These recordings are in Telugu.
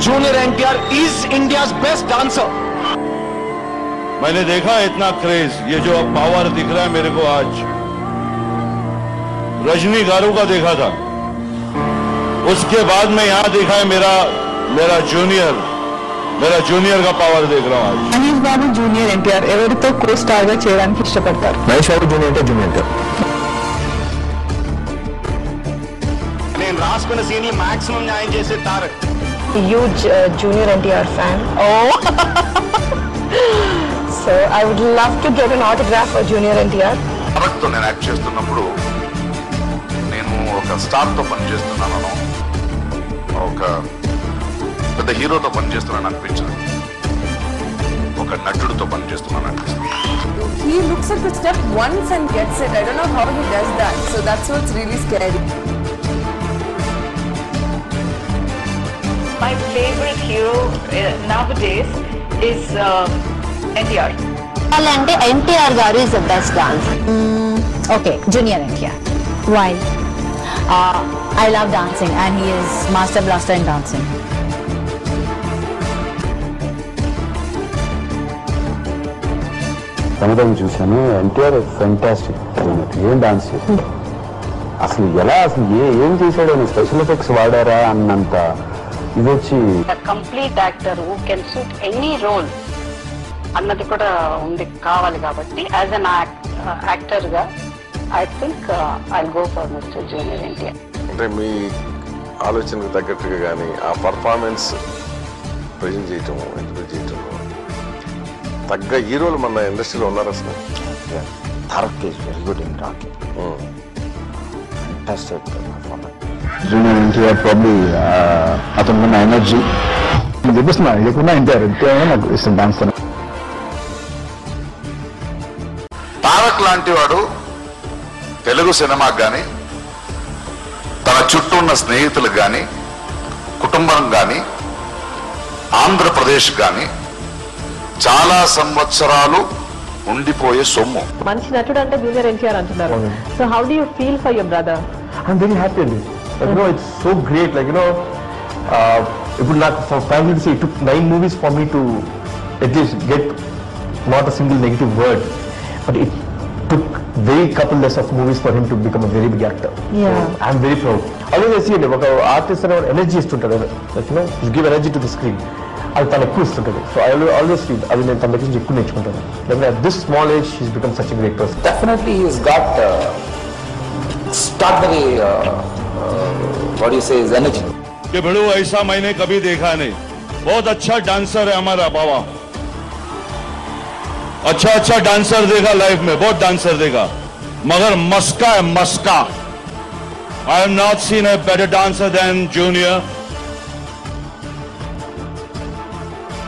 Junior NTR is India's best dancer. मैंने देखा इतना क्रेज, ये जो अब पावर दिख रहा है मेरे को आज, रजनी गारू का देखा था, उसके बाद में यहाँ देखा है मेरा जूनियर का पावर देख रहा हूँ आज। मनीष बाबू जूनियर एनटीआर ఎవరితో కో స్టార్ గా చేయడానికి ఇష్టపడతారు? మహేష్ బాబు జూనియర్ నేను రాసుకున్న సీన్ ని మాక్సిమం న్యాయం చేసే Tarak. Huge junior NTR fan. So I would love to get an autograph for junior NTR. Tarak తో నేను యాక్ట్ చేస్తున్నప్పుడు నేను ఒక స్టార్ తో పని చేస్తున్నాను, ఒక పెద్ద హీరోతో పని చేస్తున్నాను అనిపించింది, ఒక నటుడితో పని చేస్తున్నాను అనిపిస్తుంది. He looks at the step once and gets it. I don't know how he does that. So that's what's really scary. My favorite hero nowadays is NTR. అంటే ఎన్టీఆర్ గారు is the best dancer. Okay, junior NTR. Why? I love dancing and he is master blaster in dancing. కన్నడం చూశాను. ఎన్టీఆర్ ఫెంటాస్టిక్, ఏం డాన్స్ చేశాడు అసలు, ఏం చేశాడు అని, స్పెషల్ ఎఫెక్ట్స్ వాడారా అన్నంత ఇది వచ్చి. Complete actor who can suit any role అన్నది కూడా ఉంది కావాలి కాబట్టి యాజ్ అన్ యాక్టర్ గా I think I go for mister junior NTR. అంటే మీ ఆలోచనకు తగ్గట్టుగా కానీ ఆ పర్ఫార్మెన్స్ ప్రజెంట్ చేయటం, ఇంటర్వ్యూ చేయటం తగ్గ హీరోలు మన ఇండస్ట్రీలో ఉన్నారు అసలు. Tarak is very good in dancing, fantastic performance. Junior NTR probably అతనుకున్న ఎనర్జీ చూపిస్తున్నా, లేకున్నా ఎన్టీఆర్ నాకు ఇష్టం డాన్స్. తారక్ లాంటి వాడు తెలుగు సినిమాకి కానీ తన చుట్టూ ఉన్న స్నేహితులకు కానీ కుటుంబం కానీ ఆంధ్రప్రదేశ్ కానీ చాలా సంవత్సరాలు ఉండిపోయే సొమ్ము. మంచి నటుడు అంటే జూనియర్ ఎన్టీఆర్ అంటున్నారు. So how do you feel for your brother? I'm very happy అండి. It's so great. ఇప్పుడు నాకు for family it took 9 movies for me to at least get not a single negative word, but it took very couple less of movies for him to become a very big actor. Yeah. So I'm very proud. Always I see it, ఒక ఆర్టిస్ట్ అనే ఎనర్జీ ఇస్తుంటాడు, you give energy to the screen, అది తను ఎక్కువ ఇస్తుంటుంది. సో ఐ ఆల్వేస్ ఫీల్ అది నేను తన దగ్గర నుంచి ఎక్కువ నేర్చుకుంటాను. At this small age he's become such a great person. Definitely he's got extraordinary what do you say, his energy. कि बड़ू ऐसा मैंने कभी देखा नहीं, बहुत अच्छा डांसर है हमारा बाबा, अच्छा डांसर देखा लाइफ में, बहुत डांसर देखा, मगर मस्का है मस्का. I have not seen a better dancer than Junior.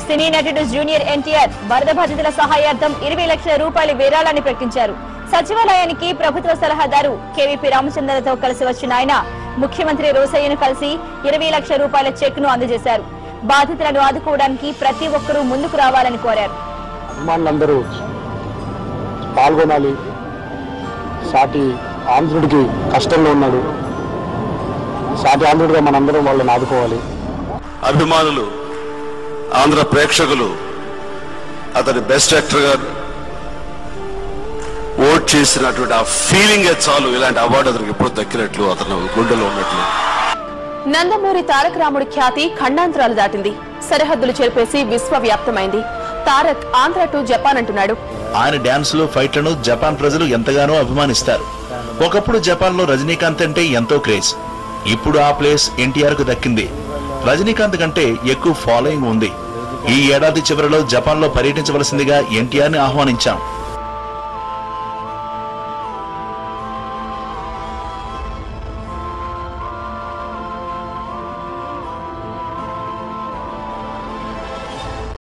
సినీ నటుడు జూనియర్ ఎన్టీఆర్ వరద బాధితుల సహాయార్థం 20 లక్షల రూపాయల విరాళాన్ని ప్రకటించారు. సచివాలయానికి ప్రభుత్వ సలహాదారు కేవీపీ రామచంద్రతో కలిసి వచ్చిన ఆయన ముఖ్యమంత్రి రోసయ్యను కలిసి 20 లక్షల రూపాయల చెక్ ను అందజేశారు. బాధితులను ఆదుకోవడానికి ప్రతి ఒక్కరూ ముందుకు రావాలని కోరారు. అభిమానులందరూ పాల్గొనాలి. సాటి ఆంధ్రుడికి కష్టంలో ఉన్నాడు, సాటి ఆంధ్రుడిగా మనందరం వాళ్ళని ఆదుకోవాలి. అభిమానులు, ఆంధ్ర ప్రేక్షకులు అతని బెస్ట్ యాక్టర్ గా ఓట్ చేసినటువంటి ఆ ఫీలింగ్ చాలు ఇలాంటి అవార్డు అతనికి ఎప్పుడు దక్కినట్లు, అతను గుండెలో ఉన్నట్లు. నందమూరి తారక రాముడి ఖ్యాతి ఖండాంతరాలు దాటింది, సరిహద్దులు చెరిపేసి విశ్వవ్యాప్తమైంది. తారక్ ఆంధ్ర టు జపాన్ అంటున్నాడు. ఆయన డాన్సులు, ఫైట్లను జపాన్ ప్రజలు ఎంతగానో అభిమానిస్తారు. ఒకప్పుడు జపాన్ లో రజనీకాంత్ అంటే ఎంతో క్రేజ్, ఇప్పుడు ఆ ప్లేస్ ఎన్టీఆర్ కు దక్కింది. రజనీకాంత్ కంటే ఎక్కువ ఫాలోయింగ్ ఉంది. ఈ ఏడాది చివరిలో జపాన్ లో పర్యటించవలసిందిగా ఎన్టీఆర్ ని ఆహ్వానించాం.